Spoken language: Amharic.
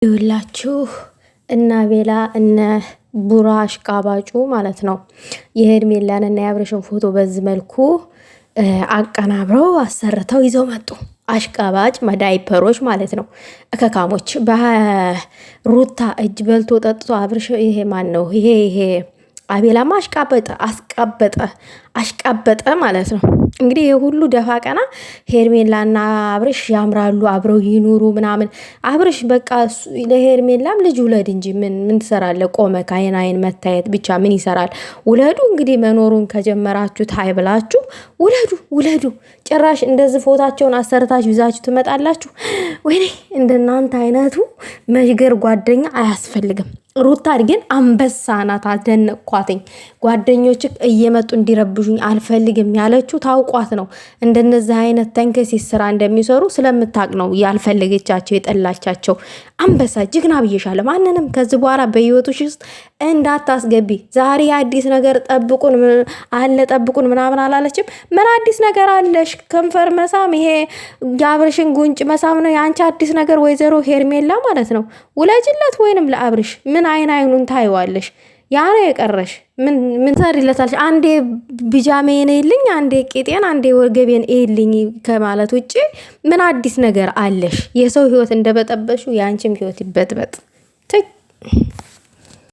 ይውላችሁ እና ቤላ እነ ቡራ አሽቃባጩ ማለት ነው። የሄርሜላን እና የአብርሽን ፎቶ በዚህ መልኩ አቀናብረው አሰርተው ይዘው መጡ። አሽቃባጭ መዳይፐሮች ማለት ነው። እከካሞች በሩታ እጅ በልቶ ጠጥቶ አብርሽ ይሄ ማን ነው? ይሄ አቤላማ አሽቃበጠ ማለት ነው። እንግዲህ የሁሉ ደፋ ቀና ሄርሜላና አብርሽ ያምራሉ፣ አብረው ይኑሩ ምናምን። አብርሽ በቃ ለሄርሜላም ልጅ ውለድ እንጂ ምን ትሰራለ? ቆመ ከአይን አይን መታየት ብቻ ምን ይሰራል? ውለዱ እንግዲህ መኖሩን ከጀመራችሁ ታይ ብላችሁ ውለዱ። ጭራሽ እንደዚህ ፎታቸውን አሰርታችሁ ይዛችሁ ትመጣላችሁ። ወይኔ እንደናንተ አይነቱ መሽገር ጓደኛ አያስፈልግም። ሩታ ግን አንበሳ ናት። አደነቅኳትኝ። ጓደኞች እየመጡ እንዲረብሹኝ አልፈልግም ያለችው ታውቋት ነው። እንደነዚህ አይነት ተንከሲስ ስራ እንደሚሰሩ ስለምታቅ ነው ያልፈለገቻቸው የጠላቻቸው። አንበሳ ጀግና ብዬሻለሁ። ማንንም ከዚህ በኋላ በህይወቱሽ ውስጥ እንዳታስገቢ። ዛሬ አዲስ ነገር ጠብቁን ምናምን አላለችም። ምን አዲስ ነገር አለሽ? ከንፈር መሳም፣ ይሄ የአብርሽን ጉንጭ መሳም ነው የአንቺ አዲስ ነገር ወይዘሮ ሄርሜላ ማለት ነው። ውለጅለት ወይንም ለአብርሽ ምን አይኑን ታይዋለሽ? ያ ነው የቀረሽ። ምን ሰሪለታለሽ? አንዴ ቢጃሜን ይልኝ፣ አንዴ ቄጤን፣ አንዴ ወገቤን ይልኝ ከማለት ውጪ ምን አዲስ ነገር አለሽ? የሰው ህይወት እንደበጠበሹ የአንቺም ህይወት ይበጥበጥ።